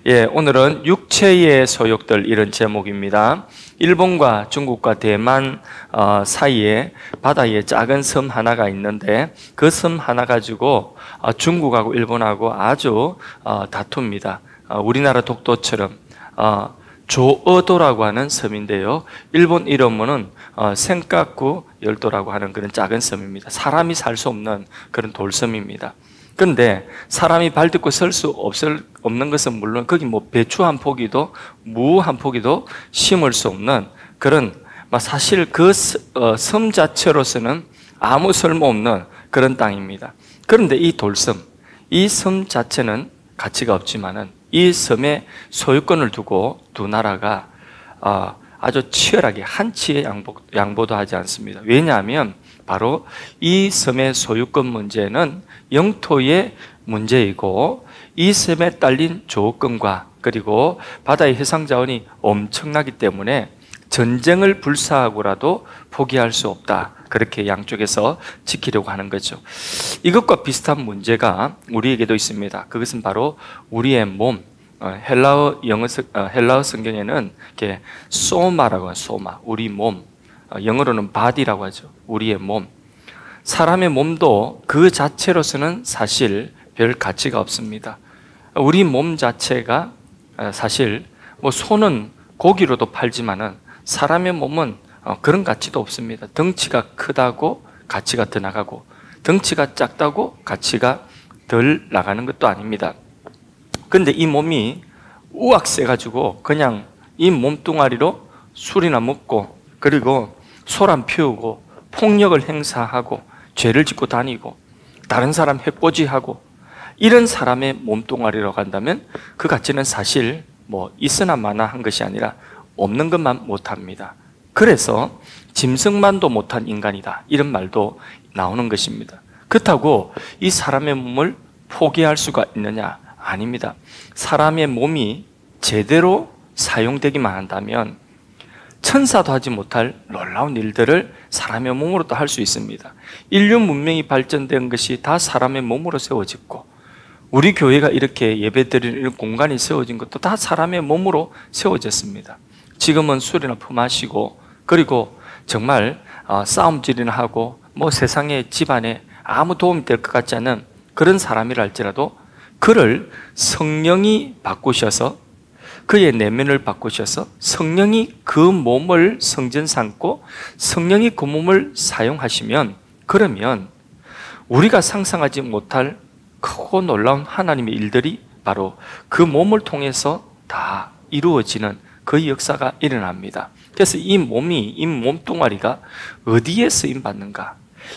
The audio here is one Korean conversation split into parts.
오늘은 육체의 소욕들 이런 제목입니다. 일본과 중국과 대만 사이에 바다에 작은 섬 하나가 있는데 그 섬 하나 가지고 중국하고 일본하고 아주 다툽니다. 우리나라 독도처럼 조어도라고 하는 섬인데요. 일본 이름은 센카쿠 열도라고 하는 그런 작은 섬입니다. 사람이 살 수 없는 그런 돌섬입니다. 그런데 사람이 발 딛고 설 수 없는 것은 물론 거기 배추 한 포기도 무 한 포기도 심을 수 없는 그런 사실 그 섬 자체로서는 아무 쓸모없는 그런 땅입니다. 그런데 이 돌섬, 이 섬 자체는 가치가 없지만은 이 섬의 소유권을 두고 두 나라가 아주 치열하게 한치의 양보도 하지 않습니다. 왜냐하면 바로 이 섬의 소유권 문제는 영토의 문제이고 이 섬에 딸린 조건과 그리고 바다의 해상자원이 엄청나기 때문에 전쟁을 불사하고라도 포기할 수 없다. 그렇게 양쪽에서 지키려고 하는 거죠. 이것과 비슷한 문제가 우리에게도 있습니다. 그것은 바로 우리의 몸. 헬라어 성경에는 이렇게 소마라고 해요. 소마. 우리 몸. 영어로는 body라고 하죠. 우리의 몸. 사람의 몸도 그 자체로서는 사실 별 가치가 없습니다. 우리 몸 자체가 사실 소는 고기로도 팔지만은 사람의 몸은 그런 가치도 없습니다. 덩치가 크다고 가치가 더 나가고 덩치가 작다고 가치가 덜 나가는 것도 아닙니다. 그런데 이 몸이 우악 세가지고 그냥 이 몸뚱아리로 술이나 먹고 그리고 소란 피우고 폭력을 행사하고 죄를 짓고 다니고 다른 사람 해코지하고 이런 사람의 몸뚱아리라고 한다면 그 가치는 사실 있으나 마나 한 것이 아니라 없는 것만 못합니다. 그래서 짐승만도 못한 인간이다 이런 말도 나오는 것입니다. 그렇다고 이 사람의 몸을 포기할 수가 있느냐? 아닙니다. 사람의 몸이 제대로 사용되기만 한다면 천사도 하지 못할 놀라운 일들을 사람의 몸으로도 할 수 있습니다. 인류 문명이 발전된 것이 다 사람의 몸으로 세워졌고 우리 교회가 이렇게 예배드리는 이런 공간이 세워진 것도 다 사람의 몸으로 세워졌습니다. 지금은 술이나 품마시고 그리고 정말 싸움질이나 하고 세상의 집안에 아무 도움이 될 것 같지 않은 그런 사람이라 할지라도 그를 성령이 바꾸셔서 그의 내면을 바꾸셔서 성령이 그 몸을 성전 삼고 성령이 그 몸을 사용하시면 그러면 우리가 상상하지 못할 크고 놀라운 하나님의 일들이 바로 그 몸을 통해서 다 이루어지는 그 역사가 일어납니다. 그래서 이 몸뚱아리가 어디에 쓰임받는가?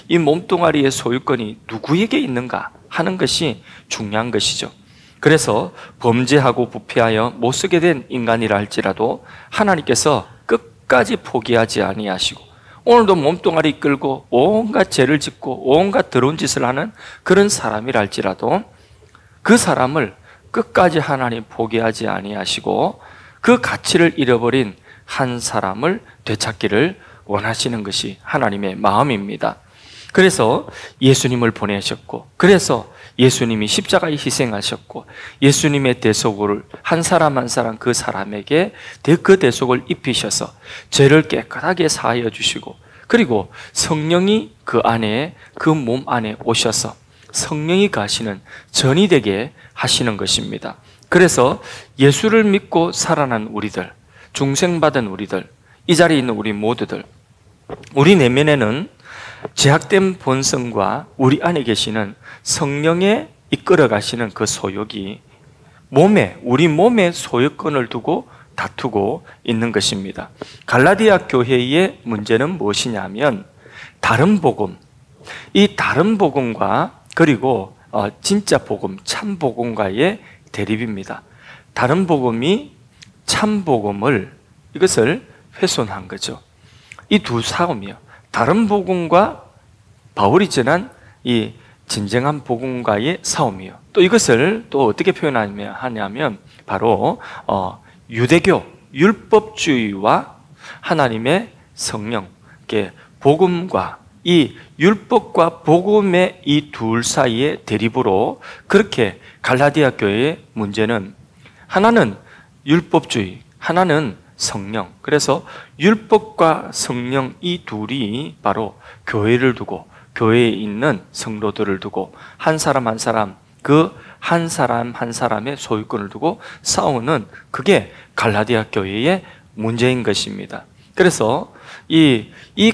이 몸뚱아리의 소유권이 누구에게 있는가 하는 것이 중요한 것이죠. 그래서 범죄하고 부패하여 못 쓰게 된 인간이라 할지라도 하나님께서 끝까지 포기하지 아니하시고 오늘도 몸뚱아리 끌고 온갖 죄를 짓고 온갖 더러운 짓을 하는 그런 사람이라 할지라도 그 사람을 끝까지 하나님 포기하지 아니하시고 그 가치를 잃어버린 한 사람을 되찾기를 원하시는 것이 하나님의 마음입니다. 그래서 예수님을 보내셨고 그래서 예수님이 십자가에 희생하셨고 예수님의 대속을 한 사람 한 사람 그 사람에게 그 대속을 입히셔서 죄를 깨끗하게 사하여 주시고 그리고 성령이 그 안에 그 몸 안에 오셔서 성령이 가시는 전이 되게 하시는 것입니다. 그래서 예수를 믿고 살아난 우리들, 중생받은 우리들, 이 자리에 있는 우리 모두들, 우리 내면에는 제약된 본성과 우리 안에 계시는 성령에 이끌어 가시는 그 소욕이 우리 몸의 소유권을 두고 다투고 있는 것입니다. 갈라디아 교회의 문제는 무엇이냐면 다른 복음, 이 다른 복음과 그리고 진짜 복음, 참 복음과의 대립입니다. 다른 복음이 참 복음을 이것을 훼손한 거죠. 이 두 싸움이요. 다른 복음과 바울이 전한 이 진정한 복음과의 싸움이요. 또 이것을 또 어떻게 표현하냐면 바로 유대교 율법주의와 하나님의 성령, 복음과 이 율법과 복음의 이 둘 사이의 대립으로 그렇게 갈라디아 교회의 문제는 하나는 율법주의, 하나는 성령. 그래서 율법과 성령 이 둘이 바로 교회를 두고, 교회에 있는 성도들을 두고, 한 사람 한 사람, 그 한 사람 한 사람의 소유권을 두고 싸우는, 그게 갈라디아 교회의 문제인 것입니다. 그래서 이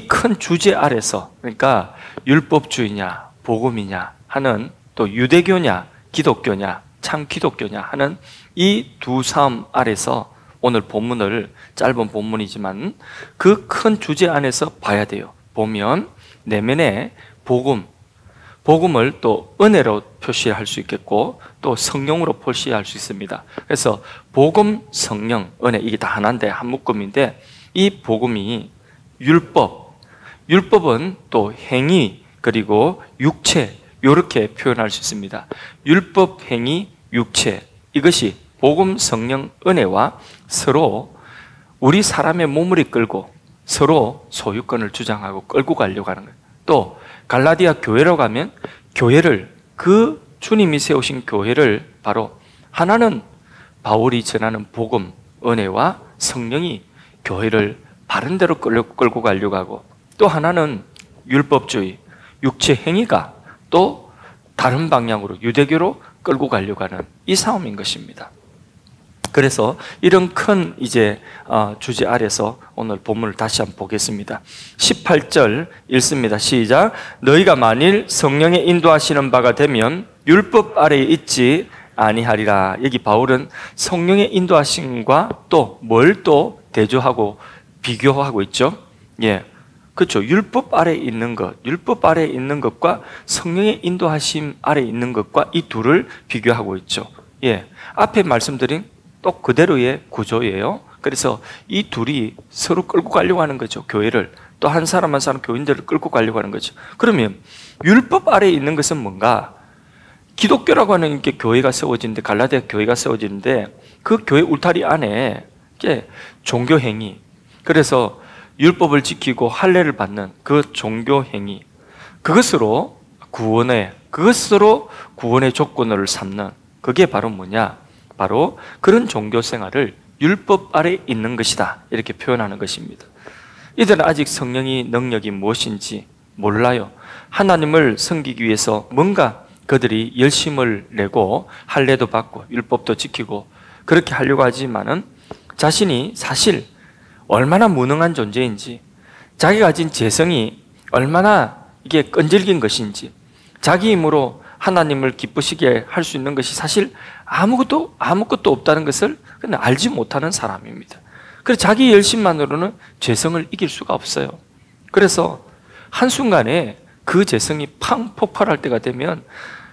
큰 주제 아래서, 그러니까 율법주의냐 복음이냐 하는, 또 유대교냐 기독교냐 참 기독교냐 하는 이 두 싸움 아래서 오늘 본문을, 짧은 본문이지만 그 큰 주제 안에서 봐야 돼요. 보면 내면에 복음을 또 은혜로 표시할 수 있겠고, 또 성령으로 표시할 수 있습니다. 그래서 복음, 성령, 은혜, 이게 다 하나인데, 한 묶음인데, 이 복음이 율법은 또 행위, 그리고 육체, 이렇게 표현할 수 있습니다. 율법, 행위, 육체, 이것이 복음, 성령, 은혜와 서로 우리 사람의 몸을 이끌고 서로 소유권을 주장하고 끌고 가려고 하는 거예요. 또 갈라디아 교회로 가면 교회를, 그 주님이 세우신 교회를 바로 하나는 바울이 전하는 복음, 은혜와 성령이 교회를 바른 대로 끌고 가려고 하고, 또 하나는 율법주의, 육체 행위가 또 다른 방향으로 유대교로 끌고 가려고 하는 이 싸움인 것입니다. 그래서 이런 큰 주제 아래서 오늘 본문을 다시 한번 보겠습니다. 18절 읽습니다. 시작. 너희가 만일 성령의 인도하시는 바가 되면 율법 아래에 있지 아니하리라. 여기 바울은 성령의 인도하심과 또 뭘 또 대조하고 비교하고 있죠. 예, 그렇죠. 율법 아래에 있는 것과 성령의 인도하심 아래에 있는 것과 이 둘을 비교하고 있죠. 예, 앞에 말씀드린 또 그대로의 구조예요. 그래서 이 둘이 서로 끌고 가려고 하는 거죠. 교회를, 또 한 사람 한 사람 교인들을 끌고 가려고 하는 거죠. 그러면 율법 아래에 있는 것은 뭔가? 기독교라고 하는 게 교회가 세워지는데, 갈라디아 교회가 세워지는데, 그 교회 울타리 안에 이게 종교 행위, 그래서 율법을 지키고 할례를 받는 그 종교 행위, 그것으로 구원의 조건을 삼는, 그게 바로 뭐냐? 바로 그런 종교 생활을 율법 아래에 있는 것이다, 이렇게 표현하는 것입니다. 이들은 아직 성령의 능력이 무엇인지 몰라요. 하나님을 섬기기 위해서 뭔가 그들이 열심을 내고 할례도 받고 율법도 지키고 그렇게 하려고 하지만은 자신이 사실 얼마나 무능한 존재인지, 자기가 가진 재성이 얼마나 이게 끈질긴 것인지, 자기 힘으로 하나님을 기쁘시게 할 수 있는 것이 사실 아무것도 없다는 것을 그냥 알지 못하는 사람입니다. 그래서 자기 열심만으로는 죄성을 이길 수가 없어요. 그래서 한순간에 그 재성이 팡 폭발할 때가 되면,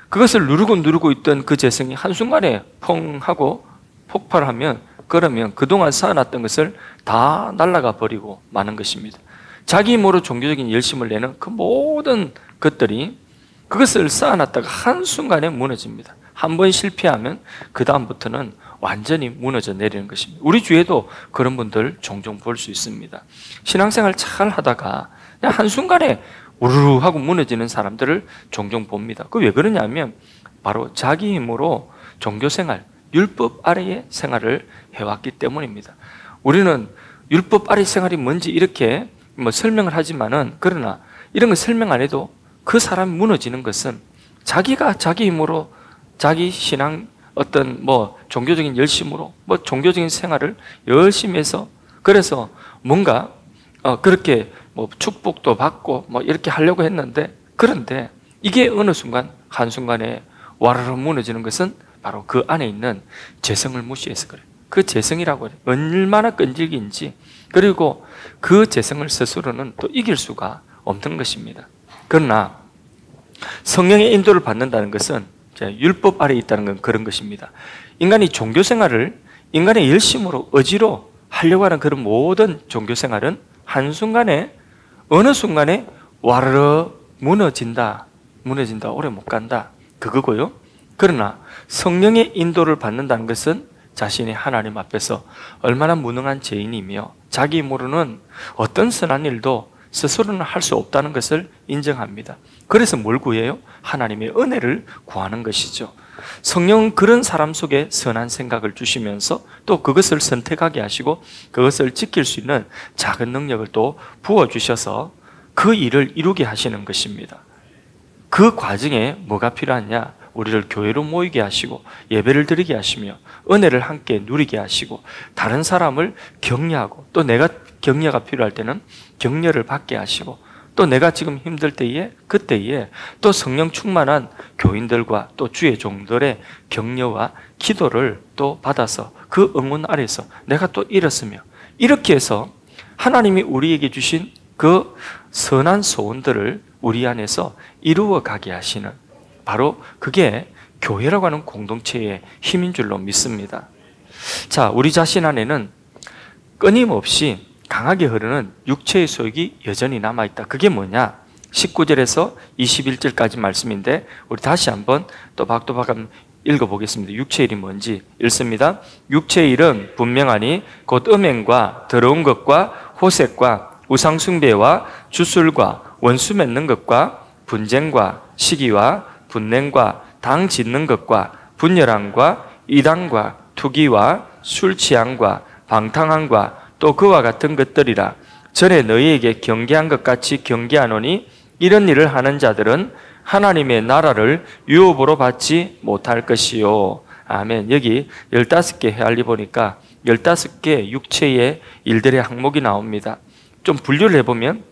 그것을 누르고 있던 그 재성이 한순간에 펑 하고 폭발하면, 그러면 그동안 쌓아놨던 것을 다 날아가 버리고 마는 것입니다. 자기 힘으로 종교적인 열심을 내는 그 모든 것들이 그것을 쌓아놨다가 한순간에 무너집니다. 한 번 실패하면 그 다음부터는 완전히 무너져 내리는 것입니다. 우리 주위에도 그런 분들 종종 볼 수 있습니다. 신앙생활 잘 하다가 그냥 한순간에 우르르 하고 무너지는 사람들을 종종 봅니다. 그 왜 그러냐면 바로 자기 힘으로 종교생활, 율법 아래의 생활을 해왔기 때문입니다. 우리는 율법 아래 생활이 뭔지 이렇게 설명을 하지만은, 그러나 이런 걸 설명 안 해도 그 사람이 무너지는 것은 자기가 자기 힘으로 자기 신앙 어떤 종교적인 열심으로 종교적인 생활을 열심히 해서, 그래서 뭔가 그렇게 축복도 받고 이렇게 하려고 했는데, 그런데 이게 어느 순간 한순간에 와르르 무너지는 것은 바로 그 안에 있는 재성을 무시해서 그래요. 그 재성이라고 해요. 얼마나 끈질긴지, 그리고 그 재성을 스스로는 또 이길 수가 없는 것입니다. 그러나 성령의 인도를 받는다는 것은 율법 아래에 있다는 건 그런 것입니다. 인간이 종교생활을 인간의 열심으로 의지로 하려고 하는 그런 모든 종교생활은 한순간에, 어느 순간에 와르르 무너진다, 오래 못 간다, 그거고요. 그러나 성령의 인도를 받는다는 것은 자신이 하나님 앞에서 얼마나 무능한 죄인이며 자기 힘으로는 어떤 선한 일도 스스로는 할 수 없다는 것을 인정합니다. 그래서 뭘 구해요? 하나님의 은혜를 구하는 것이죠. 성령은 그런 사람 속에 선한 생각을 주시면서 또 그것을 선택하게 하시고 그것을 지킬 수 있는 작은 능력을 또 부어주셔서 그 일을 이루게 하시는 것입니다. 그 과정에 뭐가 필요하냐? 우리를 교회로 모이게 하시고 예배를 드리게 하시며 은혜를 함께 누리게 하시고 다른 사람을 격려하고 또 내가 격려가 필요할 때는 격려를 받게 하시고 또 내가 지금 힘들 때에 그때에 또 성령 충만한 교인들과 또 주의 종들의 격려와 기도를 또 받아서 그 응원 아래서 내가 또 일었으며 이렇게 해서 하나님이 우리에게 주신 그 선한 소원들을 우리 안에서 이루어 가게 하시는 바로 그게 교회라고 하는 공동체의 힘인 줄로 믿습니다. 자, 우리 자신 안에는 끊임없이 강하게 흐르는 육체의 소욕이 여전히 남아있다. 그게 뭐냐? 19절에서 21절까지 말씀인데 우리 다시 한번 또 박도박 한번 읽어보겠습니다. 육체의 일이 뭔지 읽습니다. 육체의 일은 분명하니 곧 음행과 더러운 것과 호색과 우상숭배와 주술과 원수 맺는 것과 분쟁과 시기와 분냉과 당 짓는 것과 분열함과 이단과 투기와 술 취함과 방탕함과 또 그와 같은 것들이라. 전에 너희에게 경계한 것 같이 경계하노니 이런 일을 하는 자들은 하나님의 나라를 유업으로 받지 못할 것이요. 아멘. 여기 15개 헤알리 보니까 15개 육체의 일들의 항목이 나옵니다. 좀 분류를 해보면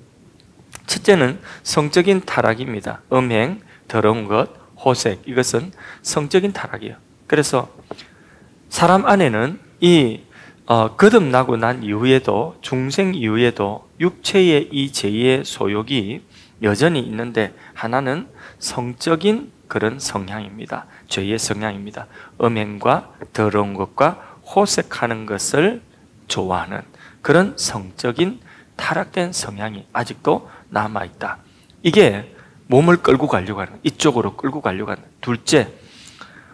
첫째는 성적인 타락입니다. 음행, 더러운 것, 호색, 이것은 성적인 타락이에요. 그래서 사람 안에는 이 거듭나고 난 이후에도 중생 이후에도 육체의 이 제2의 소욕이 여전히 있는데 하나는 성적인 그런 성향입니다. 죄의 성향입니다. 음행과 더러운 것과 호색하는 것을 좋아하는 그런 성적인 타락된 성향이 아직도 남아있다. 이게 몸을 끌고 가려고 하는, 이쪽으로 끌고 가려고 하는. 둘째,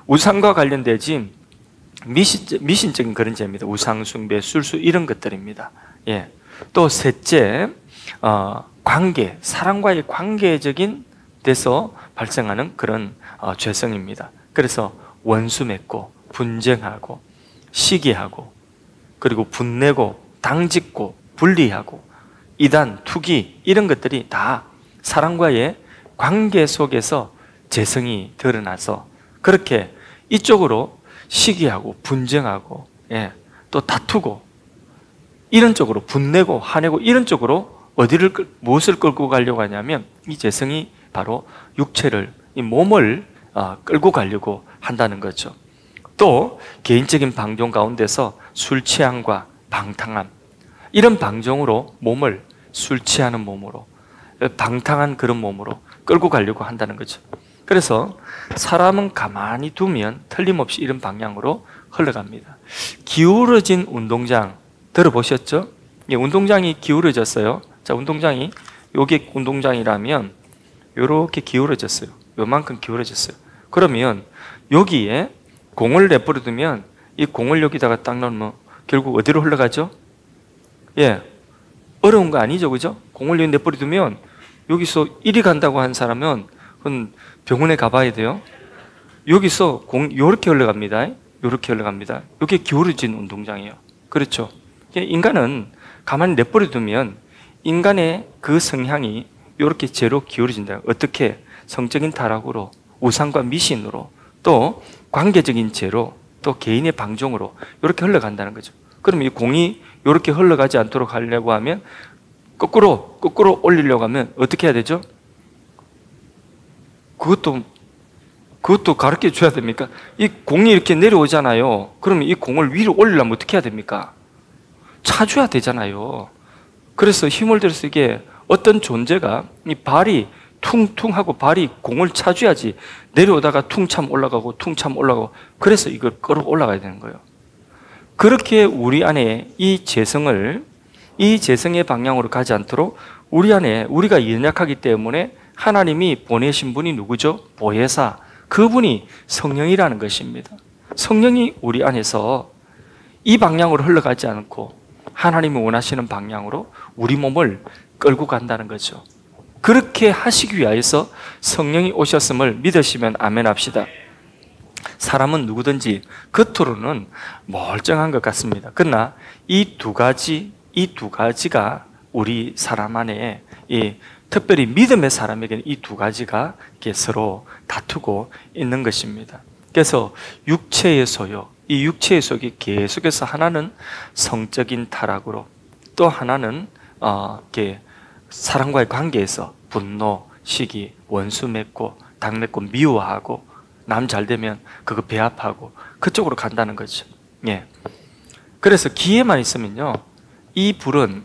우상과 관련되지 미신적인 그런 죄입니다. 우상숭배, 술수 이런 것들입니다. 예. 또 셋째, 관계, 사람과의 관계적인 데서 발생하는 그런 죄성입니다. 그래서 원수 맺고 분쟁하고 시기하고 그리고 분내고 당짓고 분리하고 이단, 투기 이런 것들이 다 사람과의 관계 속에서 죄성이 드러나서 그렇게 이쪽으로 시기하고 분쟁하고 또 다투고 이런 쪽으로 분내고 화내고 이런 쪽으로 무엇을 끌고 가려고 하냐면 이 죄성이 바로 육체를, 이 몸을 끌고 가려고 한다는 거죠. 또 개인적인 방종 가운데서 술 취함과 방탕함 이런 방종으로 몸을 술 취하는 몸으로 방탕한 그런 몸으로 끌고 가려고 한다는 거죠. 그래서 사람은 가만히 두면 틀림없이 이런 방향으로 흘러갑니다. 기울어진 운동장 들어보셨죠? 예, 운동장이 기울어졌어요. 자, 운동장이 요게 운동장이라면 요렇게 기울어졌어요. 요만큼 기울어졌어요. 그러면 여기에 공을 내버려두면 이 공을 여기다가 딱 넣으면 결국 어디로 흘러가죠? 예, 어려운 거 아니죠, 그죠? 공을 여기 내버려두면 여기서 이리 간다고 한 사람은 그건 병원에 가봐야 돼요. 여기서 공 요렇게 흘러갑니다. 요렇게 흘러갑니다. 이게 기울어진 운동장이에요. 그렇죠? 인간은 가만히 내버려두면 인간의 그 성향이 이렇게 죄로 기울어진다. 어떻게? 성적인 타락으로, 우상과 미신으로, 또 관계적인 죄로, 또 개인의 방종으로 이렇게 흘러간다는 거죠. 그럼 이 공이 이렇게 흘러가지 않도록 하려고 하면 거꾸로 올리려고 하면 어떻게 해야 되죠? 그것도 가르쳐 줘야 됩니까? 이 공이 이렇게 내려오잖아요. 그러면 이 공을 위로 올리려면 어떻게 해야 됩니까? 차줘야 되잖아요. 그래서 힘을 들여서 이게 어떤 존재가 이 발이 퉁퉁하고 발이 공을 차줘야지 내려오다가 퉁참 올라가고 퉁참 올라가고 그래서 이걸 끌어 올라가야 되는 거예요. 그렇게 우리 안에 이 재성의 방향으로 가지 않도록 우리 안에 우리가 연약하기 때문에 하나님이 보내신 분이 누구죠? 보혜사. 그분이 성령이라는 것입니다. 성령이 우리 안에서 이 방향으로 흘러가지 않고 하나님이 원하시는 방향으로 우리 몸을 끌고 간다는 거죠. 그렇게 하시기 위해서 성령이 오셨음을 믿으시면 아멘 합시다. 사람은 누구든지 겉으로는 멀쩡한 것 같습니다. 그러나 이 두 가지가 우리 사람 안에, 특별히 믿음의 사람에게는 이 두 가지가 이렇게 서로 다투고 있는 것입니다. 그래서 육체의 소욕, 이 육체의 소욕이 계속해서 하나는 성적인 타락으로, 또 하나는 이렇게 사람과의 관계에서 분노, 시기, 원수 맺고 당 맺고 미워하고 남 잘 되면 그거 배합하고 그쪽으로 간다는 거죠. 예. 그래서 기회만 있으면요, 이 불은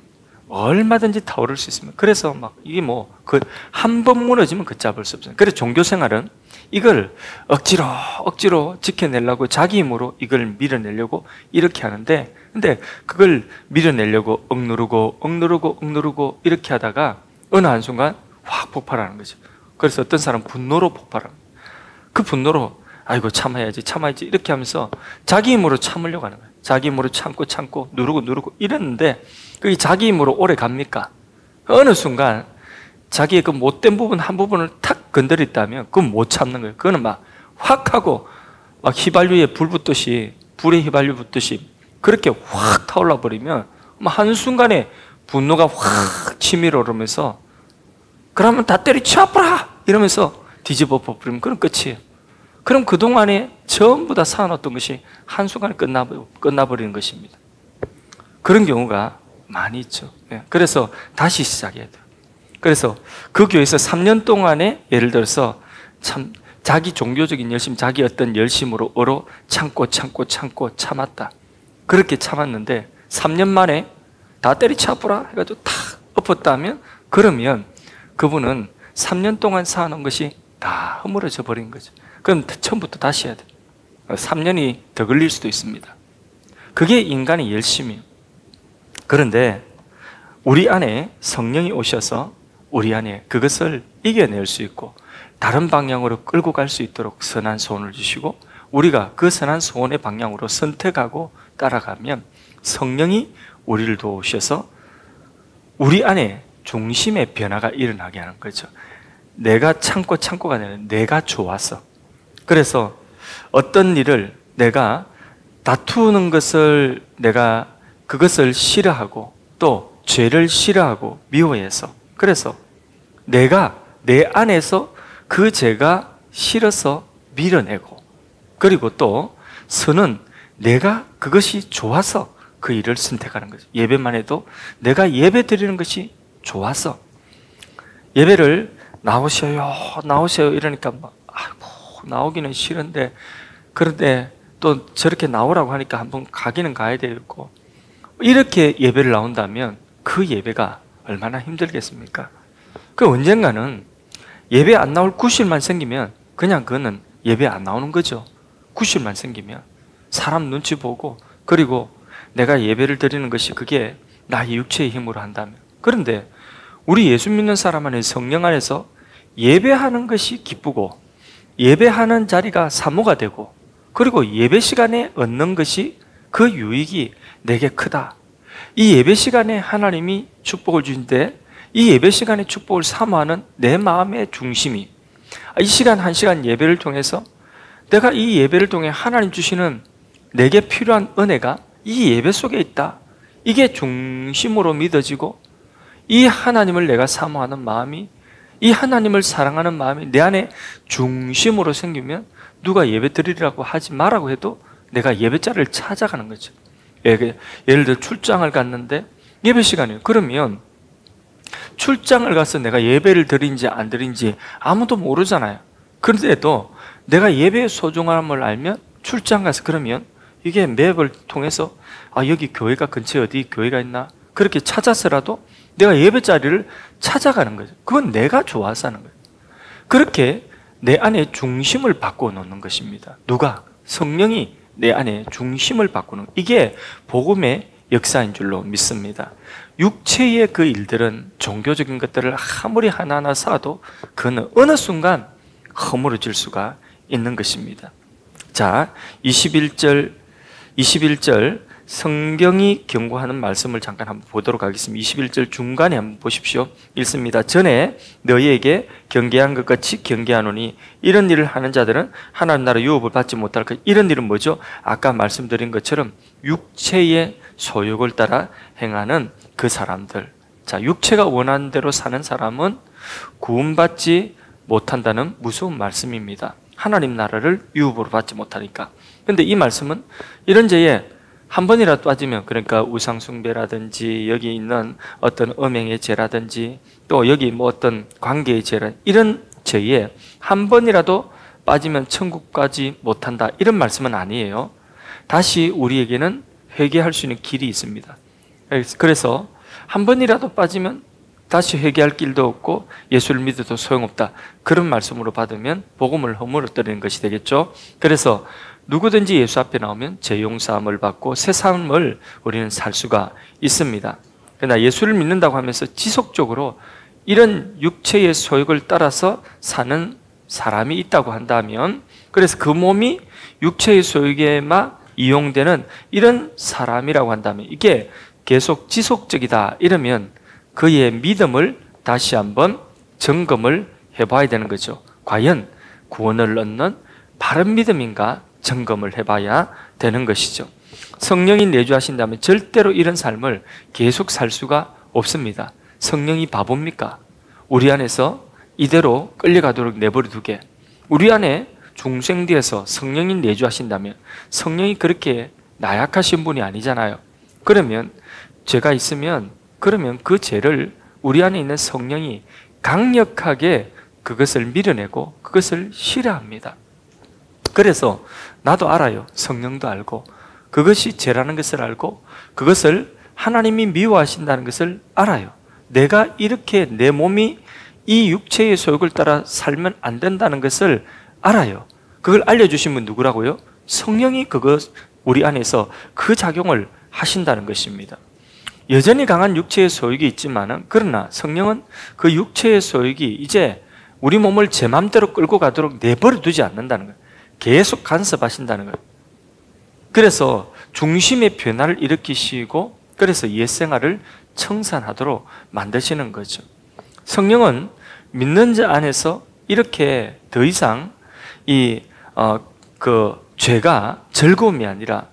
얼마든지 타오를 수 있습니다. 그래서 막 이게 뭐 그 한 번 무너지면 걷잡을 수 없어요. 그래서 종교 생활은 이걸 억지로 지켜내려고 자기 힘으로 이걸 밀어내려고 이렇게 하는데, 근데 그걸 밀어내려고 억누르고 이렇게 하다가 어느 한순간 확 폭발하는 거죠. 그래서 어떤 사람은 분노로 폭발합니다. 그 분노로 아이고 참아야지 이렇게 하면서 자기 힘으로 참으려고 하는 거예요. 자기 힘으로 참고 누르고 이랬는데 그게 자기 힘으로 오래 갑니까? 어느 순간 자기의 그 못된 부분 한 부분을 탁 건드렸다면 그건 못 참는 거예요. 그거는 막 확 하고 막 휘발유에 불에 휘발유 붙듯이 그렇게 확 타올라 버리면 한순간에 분노가 확 치밀어 오르면서 그러면 다 때려치워버라 이러면서 뒤집어 버리면 그건 끝이에요. 그럼 그동안에 전부 다 쌓아놨던 것이 한순간에 끝나버리는 것입니다. 그런 경우가 많이 있죠. 그래서 다시 시작해야 돼요. 그래서 그 교회에서 3년 동안에 예를 들어서 참 자기 종교적인 열심, 자기 어떤 열심으로 참고 참았다. 그렇게 참았는데 3년 만에 다 때리쳐버라 해가지고 탁 엎었다면, 그러면 그분은 3년 동안 쌓아놓은 것이 다 허물어져 버린 거죠. 그럼 처음부터 다시 해야 돼요. 3년이 더 걸릴 수도 있습니다. 그게 인간의 열심이에요. 그런데 우리 안에 성령이 오셔서 우리 안에 그것을 이겨낼 수 있고 다른 방향으로 끌고 갈 수 있도록 선한 소원을 주시고, 우리가 그 선한 소원의 방향으로 선택하고 따라가면 성령이 우리를 도우셔서 우리 안에 중심의 변화가 일어나게 하는 거죠. 내가 참고가 아니라 내가 좋아서. 그래서 어떤 일을 내가 다투는 것을 내가 그것을 싫어하고 또 죄를 싫어하고 미워해서, 그래서 내가 내 안에서 그 죄가 싫어서 밀어내고, 그리고 또 선은 내가 그것이 좋아서 그 일을 선택하는 거죠. 예배만 해도 내가 예배 드리는 것이 좋아서 예배를 나오셔요 이러니까 막 아이고 나오기는 싫은데, 그런데 또 저렇게 나오라고 하니까 한번 가기는 가야 되겠고, 이렇게 예배를 나온다면 그 예배가 얼마나 힘들겠습니까? 그 언젠가는 예배 안 나올 구실만 생기면 그냥 그거는 예배 안 나오는 거죠. 구실만 생기면 사람 눈치 보고, 그리고 내가 예배를 드리는 것이 그게 나의 육체의 힘으로 한다면. 그런데 우리 예수 믿는 사람 안에 성령 안에서 예배하는 것이 기쁘고 예배하는 자리가 사모가 되고, 그리고 예배 시간에 얻는 것이 그 유익이 내게 크다. 이 예배 시간에 하나님이 축복을 주신데 이 예배 시간에 축복을 사모하는 내 마음의 중심이, 이 시간 한 시간 예배를 통해서 내가 이 예배를 통해 하나님 주시는 내게 필요한 은혜가 이 예배 속에 있다. 이게 중심으로 믿어지고, 이 하나님을 내가 사모하는 마음이, 이 하나님을 사랑하는 마음이 내 안에 중심으로 생기면 누가 예배 드리라고 하지 마라고 해도 내가 예배자를 찾아가는 거죠. 예를 들어 출장을 갔는데 예배 시간이에요. 그러면 출장을 가서 내가 예배를 드린지 안 드린지 아무도 모르잖아요. 그런데도 내가 예배의 소중함을 알면 출장 가서, 그러면 이게 맵을 통해서 여기 교회가 근처에 어디 교회가 있나 그렇게 찾아서라도 내가 예배 자리를 찾아가는 거죠. 그건 내가 좋아서 하는 거예요. 그렇게 내 안에 중심을 바꿔놓는 것입니다. 누가? 성령이 내 안에 중심을 바꾸는, 이게 복음의 역사인 줄로 믿습니다. 육체의 그 일들은, 종교적인 것들을 아무리 하나하나 쌓아도 그는 어느 순간 허물어질 수가 있는 것입니다. 자, 21절 성경이 경고하는 말씀을 잠깐 한번 보도록 하겠습니다. 21절 중간에 한번 보십시오. 읽습니다. 전에 너희에게 경계한 것 같이 경계하노니 이런 일을 하는 자들은 하나님 나라 유업을 받지 못할 것. 이런 일은 뭐죠? 아까 말씀드린 것처럼 육체의 소욕을 따라 행하는 그 사람들. 자, 육체가 원하는 대로 사는 사람은 구원받지 못한다는 무서운 말씀입니다. 하나님 나라를 유업으로 받지 못하니까. 근데 이 말씀은 이런 죄에 한 번이라도 빠지면, 그러니까 우상숭배라든지 여기 있는 어떤 음행의 죄라든지 또 여기 뭐 어떤 관계의 죄라, 이런 죄에 한 번이라도 빠지면 천국 가지 못한다, 이런 말씀은 아니에요. 다시 우리에게는 회개할 수 있는 길이 있습니다. 그래서 한 번이라도 빠지면 다시 회개할 길도 없고 예수를 믿어도 소용없다, 그런 말씀으로 받으면 복음을 허물어뜨리는 것이 되겠죠. 그래서 누구든지 예수 앞에 나오면 죄 용서함을 받고 새 삶을 우리는 살 수가 있습니다. 그러나 예수를 믿는다고 하면서 지속적으로 이런 육체의 소욕을 따라서 사는 사람이 있다고 한다면, 그래서 그 몸이 육체의 소욕에만 이용되는 이런 사람이라고 한다면, 이게 계속 지속적이다 이러면 그의 믿음을 다시 한번 점검을 해봐야 되는 거죠. 과연 구원을 얻는 바른 믿음인가 점검을 해봐야 되는 것이죠. 성령이 내주하신다면 절대로 이런 삶을 계속 살 수가 없습니다. 성령이 바보입니까? 우리 안에서 이대로 끌려가도록 내버려 두게. 우리 안에 중생되어서 성령이 내주하신다면, 성령이 그렇게 나약하신 분이 아니잖아요. 그러면 죄가 있으면, 그러면 그 죄를 우리 안에 있는 성령이 강력하게 그것을 밀어내고 그것을 싫어합니다. 그래서 나도 알아요. 성령도 알고 그것이 죄라는 것을 알고 그것을 하나님이 미워하신다는 것을 알아요. 내가 이렇게 내 몸이 이 육체의 소욕을 따라 살면 안 된다는 것을 알아요. 그걸 알려주신 분 누구라고요? 성령이 그것 우리 안에서 그 작용을 하신다는 것입니다. 여전히 강한 육체의 소욕이 있지만은, 그러나 성령은 그 육체의 소욕이 이제 우리 몸을 제 맘대로 끌고 가도록 내버려 두지 않는다는 거예요. 계속 간섭하신다는 거예요. 그래서 중심의 변화를 일으키시고, 그래서 옛생활을 청산하도록 만드시는 거죠. 성령은 믿는 자 안에서 이렇게 더 이상 죄가 즐거움이 아니라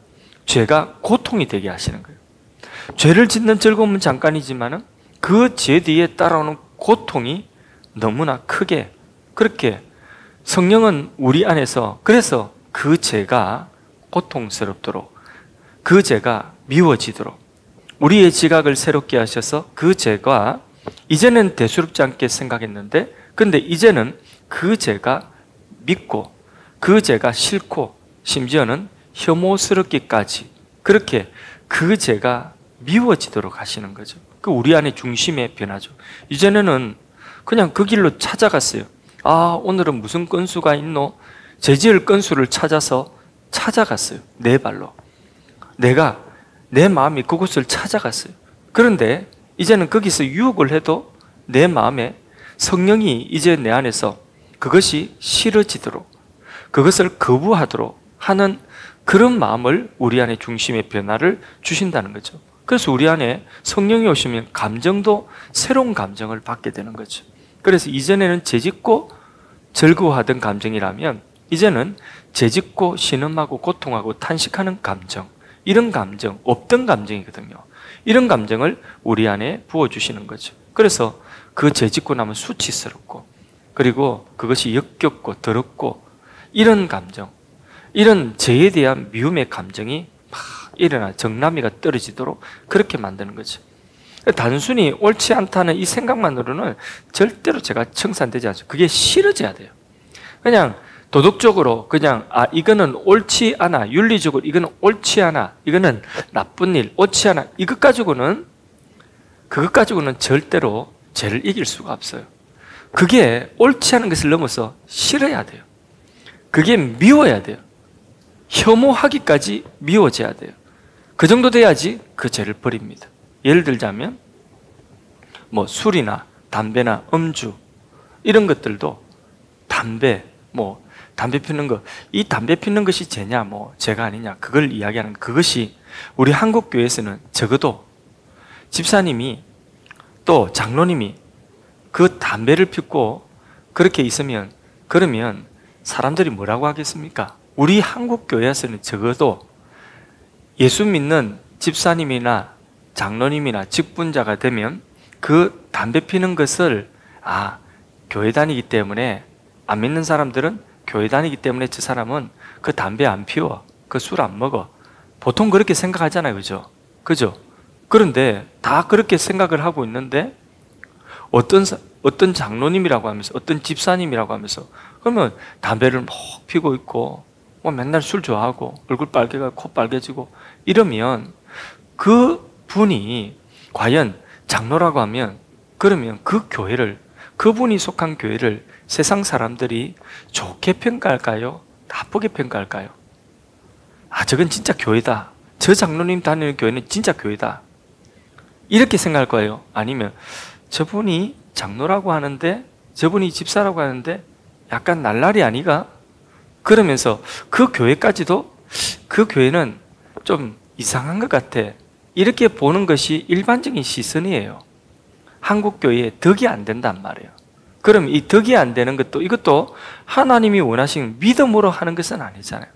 죄가 고통이 되게 하시는 거예요. 죄를 짓는 즐거움은 잠깐이지만은 그 죄 뒤에 따라오는 고통이 너무나 크게, 그렇게 성령은 우리 안에서, 그래서 그 죄가 고통스럽도록, 그 죄가 미워지도록 우리의 지각을 새롭게 하셔서 그 죄가 이제는 대수롭지 않게 생각했는데, 근데 이제는 그 죄가 믿고 그 죄가 싫고 심지어는 혐오스럽기까지, 그렇게 그 죄가 미워지도록 하시는 거죠. 그 우리 안에 중심의 변화죠. 이전에는 그냥 그 길로 찾아갔어요. 아, 오늘은 무슨 건수가 있노? 죄지을 건수를 찾아서 찾아갔어요. 내 발로. 내 마음이 그곳을 찾아갔어요. 그런데 이제는 거기서 유혹을 해도 내 마음에 성령이 이제 내 안에서 그것이 싫어지도록, 그것을 거부하도록 하는 그런 마음을 우리 안에 중심의 변화를 주신다는 거죠. 그래서 우리 안에 성령이 오시면 감정도 새로운 감정을 받게 되는 거죠. 그래서 이전에는 죄짓고 즐거워하던 감정이라면 이제는 죄짓고 신음하고 고통하고 탄식하는 감정, 이런 감정, 없던 감정이거든요. 이런 감정을 우리 안에 부어주시는 거죠. 그래서 그 죄짓고 나면 수치스럽고, 그리고 그것이 역겹고 더럽고, 이런 감정, 이런 죄에 대한 미움의 감정이 막 일어나 정남이가 떨어지도록 그렇게 만드는 거죠. 단순히 옳지 않다는 이 생각만으로는 절대로 제가 청산되지 않죠. 그게 싫어져야 돼요. 그냥 도덕적으로 그냥 이거는 옳지 않아, 윤리적으로 이거는 옳지 않아, 이거는 나쁜 일, 옳지 않아, 그것 가지고는 절대로 죄를 이길 수가 없어요. 그게 옳지 않은 것을 넘어서 싫어야 돼요. 그게 미워야 돼요. 혐오하기까지 미워져야 돼요. 그 정도 돼야지 그 죄를 버립니다. 예를 들자면 뭐 술이나 담배나 음주, 이런 것들도 담배, 뭐 담배 피우는 거, 이 담배 피우는 것이 죄냐, 뭐 죄가 아니냐, 그걸 이야기하는 거. 그것이 우리 한국 교회에서는 적어도 집사님이 또 장로님이 그 담배를 피우고 그렇게 있으면, 그러면 사람들이 뭐라고 하겠습니까? 우리 한국 교회에서는 적어도 예수 믿는 집사님이나 장로님이나 직분자가 되면 그 담배 피는 것을 교회 다니기 때문에, 안 믿는 사람들은 교회 다니기 때문에 저 사람은 그 담배 안 피워, 그 술 안 먹어, 보통 그렇게 생각하잖아요. 그죠? 그런데 다 그렇게 생각을 하고 있는데 어떤 장로님이라고 하면서, 어떤 집사님이라고 하면서, 그러면 담배를 막 피고 있고 뭐 맨날 술 좋아하고 얼굴 빨개가 코 빨개지고 이러면 그 분이 과연 장로라고 하면, 그러면 그 교회를, 그분이 속한 교회를 세상 사람들이 좋게 평가할까요? 나쁘게 평가할까요? 저건 진짜 교회다, 저 장로님 다니는 교회는 진짜 교회다, 이렇게 생각할 거예요? 아니면 저분이 장로라고 하는데, 저분이 집사라고 하는데 약간 날라리 아니가? 그러면서 그 교회까지도, 그 교회는 좀 이상한 것 같아, 이렇게 보는 것이 일반적인 시선이에요. 한국 교회에 덕이 안 된단 말이에요. 그럼 이 덕이 안 되는 것도, 이것도 하나님이 원하시는 믿음으로 하는 것은 아니잖아요.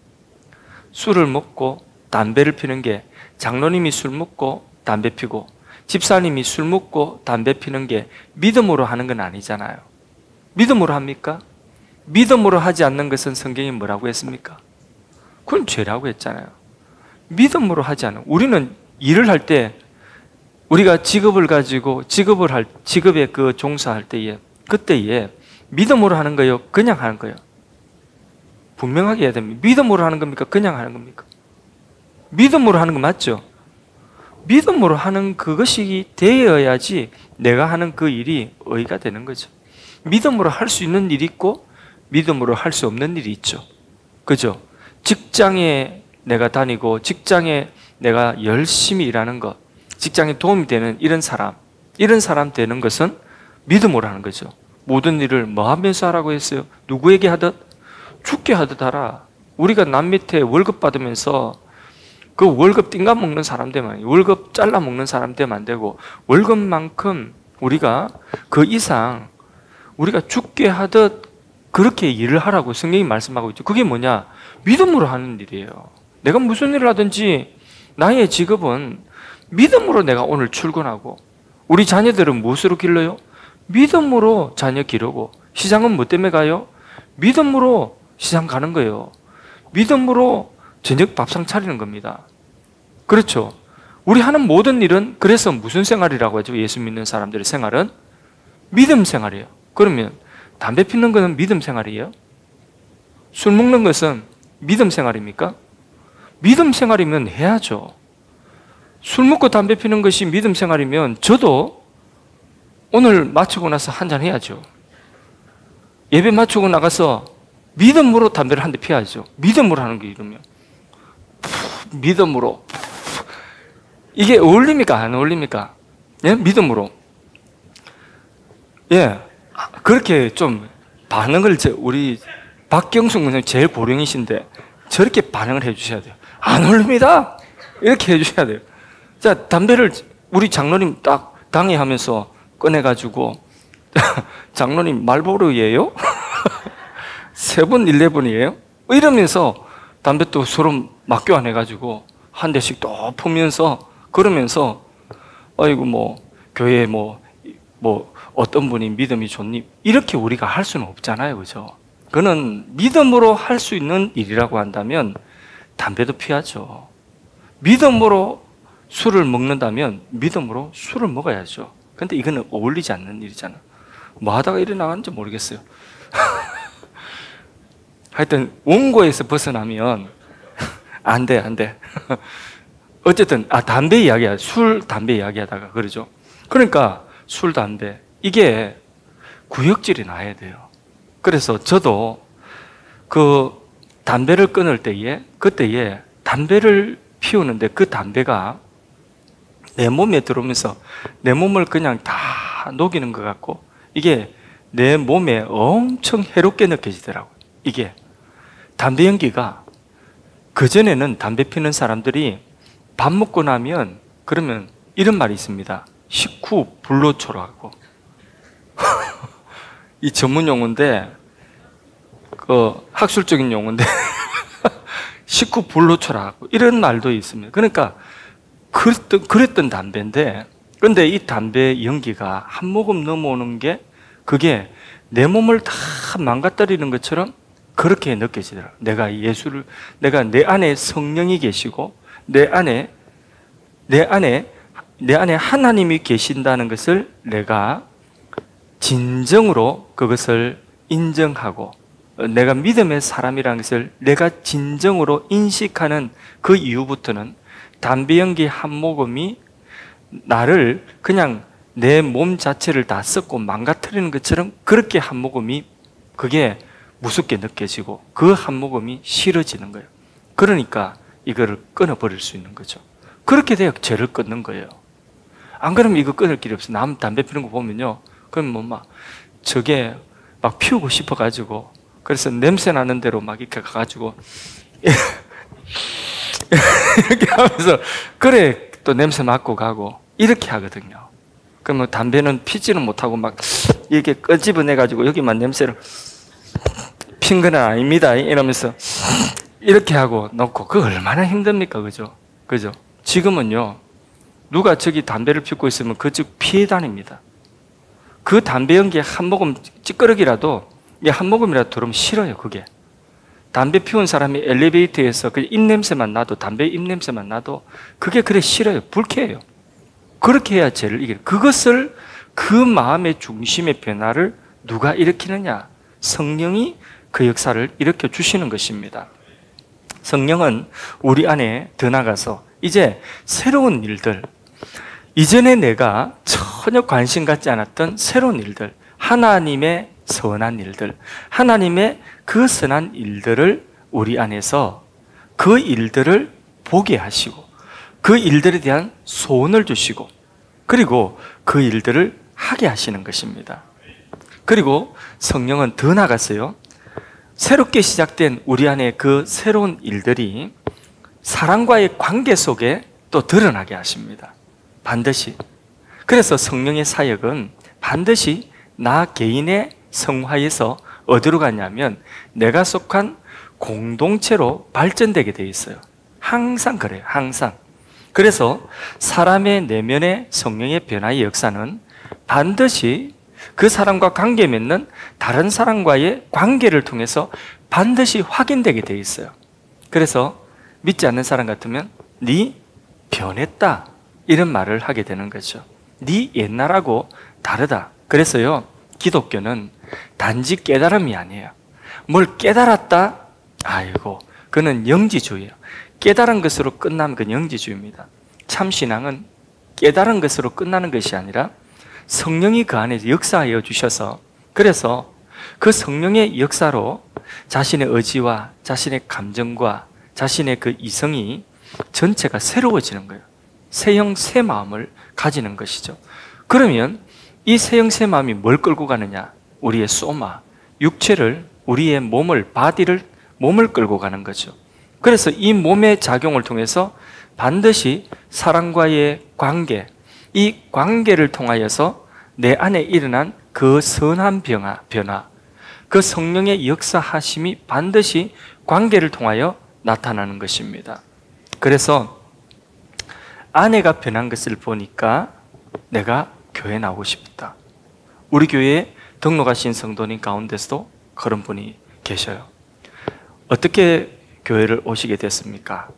술을 먹고 담배를 피는 게, 장로님이 술 먹고 담배 피고 집사님이 술 먹고 담배 피는 게 믿음으로 하는 건 아니잖아요. 믿음으로 합니까? 믿음으로 하지 않는 것은 성경이 뭐라고 했습니까? 그건 죄라고 했잖아요. 믿음으로 하지 않는, 우리는 일을 할 때, 우리가 직업을 가지고 직업에 그 종사할 때에, 그때에 믿음으로 하는 거예요? 그냥 하는 거예요? 분명하게 해야 됩니다. 믿음으로 하는 겁니까? 그냥 하는 겁니까? 믿음으로 하는 거 맞죠? 믿음으로 하는 그것이 되어야지 내가 하는 그 일이 의가 되는 거죠. 믿음으로 할 수 있는 일이 있고 믿음으로 할 수 없는 일이 있죠. 그죠? 직장에 내가 다니고 직장에 내가 열심히 일하는 것, 직장에 도움이 되는 이런 사람 되는 것은 믿음으로 하는 거죠. 모든 일을 뭐 하면서 하라고 했어요? 누구에게 하듯? 죽게 하듯 하라. 우리가 남 밑에 월급 받으면서 그 월급 띵가 먹는 사람 되면, 월급 잘라 먹는 사람 되면 안 되고, 월급만큼 우리가 그 이상 우리가 죽게 하듯 그렇게 일을 하라고 성경이 말씀하고 있죠. 그게 뭐냐? 믿음으로 하는 일이에요. 내가 무슨 일을 하든지 나의 직업은 믿음으로 내가 오늘 출근하고, 우리 자녀들은 무엇으로 길러요? 믿음으로 자녀 기르고, 시장은 뭐 때문에 가요? 믿음으로 시장 가는 거예요. 믿음으로 저녁 밥상 차리는 겁니다. 그렇죠? 우리 하는 모든 일은, 그래서 무슨 생활이라고 하죠? 예수 믿는 사람들의 생활은 믿음 생활이에요. 그러면 담배 피우는 것은 믿음 생활이에요? 술 먹는 것은 믿음 생활입니까? 믿음 생활이면 해야죠. 술 먹고 담배 피우는 것이 믿음 생활이면 저도 오늘 마치고 나서 한잔 해야죠. 예배 마치고 나가서 믿음으로 담배를 한 대 피워야죠. 믿음으로 하는 게 이러면. 믿음으로. 이게 어울립니까? 안 어울립니까? 예? 믿음으로. 예. 그렇게 좀 반응을, 우리 박경숙 선생님 제일 고령이신데 저렇게 반응을 해주셔야 돼요. 안 어울립니다. 이렇게 해주셔야 돼요. 자, 담배를 우리 장로님 딱 당회하면서 꺼내가지고, 장로님 말보로예요? 7 11이에요? 이러면서 담배 또 서로 맞교환해가지고 한 대씩 또 풀면서, 그러면서 아이고 뭐 교회에 뭐 어떤 분이 믿음이 좋니, 이렇게 우리가 할 수는 없잖아요. 그죠? 그는 믿음으로 할 수 있는 일이라고 한다면 담배도 피하죠. 믿음으로 술을 먹는다면 믿음으로 술을 먹어야죠. 근데 이거는 어울리지 않는 일이잖아. 뭐 하다가 이래 나가는지 모르겠어요. 하여튼 원고에서 벗어나면 안 돼. 어쨌든 담배 이야기야. 술, 담배 이야기하다가 그러죠. 그러니까 술, 담배, 이게 구역질이 나야 돼요. 그래서 저도 그 담배를 끊을 때에, 그때에 담배를 피우는데 그 담배가 내 몸에 들어오면서 내 몸을 그냥 다 녹이는 것 같고, 이게 내 몸에 엄청 해롭게 느껴지더라고요. 이게 담배 연기가, 그전에는 담배 피는 사람들이 밥 먹고 나면 그러면 이런 말이 있습니다. 식후 불로초라고. 이 전문 용어인데, 학술적인 용어인데, 식후 불로초라고 이런 말도 있습니다. 그러니까 그랬던 담배인데, 근데 이 담배 연기가 한 모금 넘어오는 게 그게 내 몸을 다 망가뜨리는 것처럼 그렇게 느껴지더라고요. 내가 내 안에 성령이 계시고 내 안에 하나님이 계신다는 것을 내가 진정으로 그것을 인정하고, 내가 믿음의 사람이라는 것을 내가 진정으로 인식하는 그 이후부터는 담배 연기 한 모금이 나를 그냥 내 몸 자체를 다 썩고 망가뜨리는 것처럼 그렇게 한 모금이 그게 무섭게 느껴지고 그 한 모금이 싫어지는 거예요. 그러니까 이거를 끊어버릴 수 있는 거죠. 그렇게 돼야 죄를 끊는 거예요. 안 그러면 이거 끊을 길이 없어요. 남 담배 피는 거 보면요, 그럼 저게 막 피우고 싶어가지고, 그래서 냄새 나는 대로 막 이렇게 가가지고 이렇게 하면서, 그래 또 냄새 맡고 가고 이렇게 하거든요. 그러면 담배는 피지는 못하고 막 이렇게 끄집어내가지고 여기만 냄새를 핀 건 아닙니다 이러면서 이렇게 하고 놓고, 그거 얼마나 힘듭니까? 그죠? 지금은요, 누가 저기 담배를 피우고 있으면 그쪽 피해 다닙니다. 그 담배 연기에 한 모금 찌꺼러기라도, 한 모금이라도 들어오면 싫어요. 그게 담배 피운 사람이 엘리베이터에서 그 입냄새만 나도, 담배 입냄새만 나도 그게 그래 싫어요. 불쾌해요. 그렇게 해야 죄를 이겨요. 그것을, 그 마음의 중심의 변화를 누가 일으키느냐? 성령이 그 역사를 일으켜 주시는 것입니다. 성령은 우리 안에 더 나가서 이제 새로운 일들, 이전에 내가 전혀 관심 갖지 않았던 새로운 일들, 하나님의 선한 일들, 하나님의 그 선한 일들을 우리 안에서 그 일들을 보게 하시고, 그 일들에 대한 소원을 주시고, 그리고 그 일들을 하게 하시는 것입니다. 그리고 성령은 더 나갔어요. 새롭게 시작된 우리 안에 그 새로운 일들이 사랑과의 관계 속에 또 드러나게 하십니다. 반드시. 그래서 성령의 사역은 반드시 나 개인의 성화에서 어디로 가냐면 내가 속한 공동체로 발전되게 되어 있어요. 항상 그래요. 항상. 그래서 사람의 내면의 성령의 변화의 역사는 반드시 그 사람과 관계 맺는 다른 사람과의 관계를 통해서 반드시 확인되게 되어 있어요. 그래서 믿지 않는 사람 같으면 네 변했다 이런 말을 하게 되는 거죠. 네 옛날하고 다르다. 그래서요, 기독교는 단지 깨달음이 아니에요. 뭘 깨달았다? 아이고, 그는 영지주의예요. 깨달은 것으로 끝나면 그건 영지주의입니다. 참신앙은 깨달은 것으로 끝나는 것이 아니라 성령이 그 안에서 역사하여 주셔서, 그래서 그 성령의 역사로 자신의 의지와 자신의 감정과 자신의 그 이성이 전체가 새로워지는 거예요. 새형 새 마음을 가지는 것이죠. 그러면 이 새형 새 마음이 뭘 끌고 가느냐? 우리의 소마, 육체를, 우리의 몸을, 바디를, 몸을 끌고 가는 거죠. 그래서 이 몸의 작용을 통해서 반드시 사람과의 관계, 이 관계를 통하여서 내 안에 일어난 그 선한 변화, 그 성령의 역사하심이 반드시 관계를 통하여 나타나는 것입니다. 그래서 아내가 변한 것을 보니까 내가 교회 나오고 싶다. 우리 교회에 등록하신 성도님 가운데서도 그런 분이 계셔요. 어떻게 교회를 오시게 됐습니까?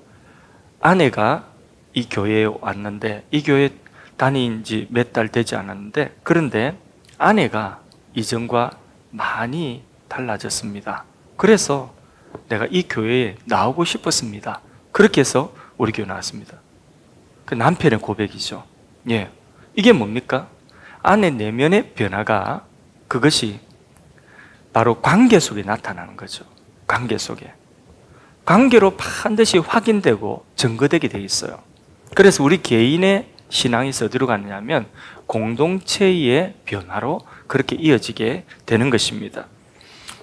아내가 이 교회에 왔는데, 이 교회 다닌 지 몇 달 되지 않았는데, 그런데 아내가 이전과 많이 달라졌습니다. 그래서 내가 이 교회에 나오고 싶었습니다. 그렇게 해서 우리 교회 나왔습니다. 그 남편의 고백이죠. 예. 이게 뭡니까? 아내 내면의 변화가, 그것이 바로 관계 속에 나타나는 거죠. 관계 속에. 관계로 반드시 확인되고 증거되게 돼 있어요. 그래서 우리 개인의 신앙이 어디로 가느냐면 공동체의 변화로 그렇게 이어지게 되는 것입니다.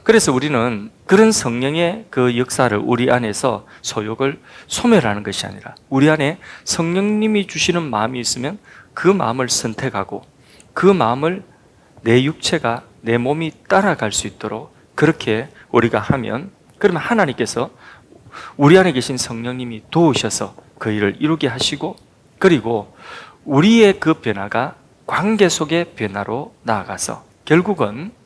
그래서 우리는 그런 성령의 그 역사를 우리 안에서 소욕을 소멸하는 것이 아니라 우리 안에 성령님이 주시는 마음이 있으면 그 마음을 선택하고 그 마음을 내 육체가 내 몸이 따라갈 수 있도록 그렇게 우리가 하면, 그러면 하나님께서 우리 안에 계신 성령님이 도우셔서 그 일을 이루게 하시고, 그리고 우리의 그 변화가 관계 속의 변화로 나아가서 결국은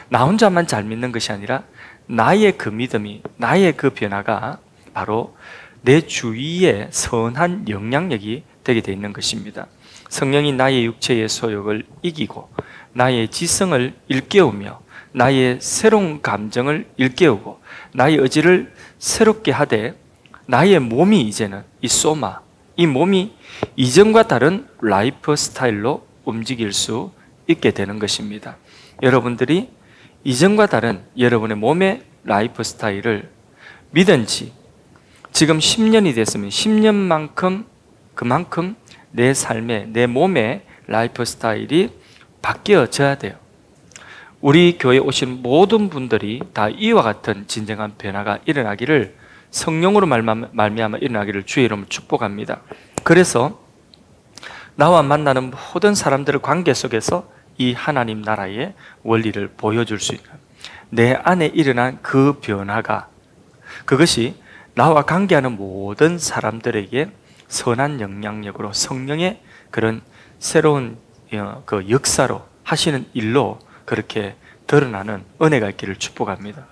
나 혼자만 잘 믿는 것이 아니라 나의 그 믿음이, 나의 그 변화가 바로 내 주위에 선한 영향력이 되게 되어 있는 것입니다. 성령이 나의 육체의 소욕을 이기고 나의 지성을 일깨우며 나의 새로운 감정을 일깨우고 나의 의지를 새롭게 하되 나의 몸이 이제는 이 소마, 이 몸이 이전과 다른 라이프 스타일로 움직일 수 있게 되는 것입니다. 여러분들이 이전과 다른 여러분의 몸의 라이프 스타일을 믿은 지 지금 10년이 됐으면 10년만큼 그만큼 내 삶의, 내 몸의 라이프 스타일이 바뀌어져야 돼요. 우리 교회에 오신 모든 분들이 다 이와 같은 진정한 변화가 일어나기를, 성령으로 말미암아 일어나기를 주의 이름으로 축복합니다. 그래서 나와 만나는 모든 사람들의 관계 속에서 이 하나님 나라의 원리를 보여줄 수 있는 내 안에 일어난 그 변화가, 그것이 나와 관계하는 모든 사람들에게 선한 영향력으로 성령의 그런 새로운 그 역사로 하시는 일로 그렇게 드러나는 은혜가 있기를 축복합니다.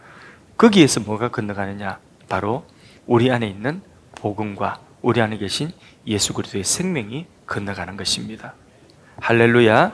거기에서 뭐가 건너가느냐? 바로 우리 안에 있는 복음과 우리 안에 계신 예수 그리스도의 생명이 건너가는 것입니다. 할렐루야.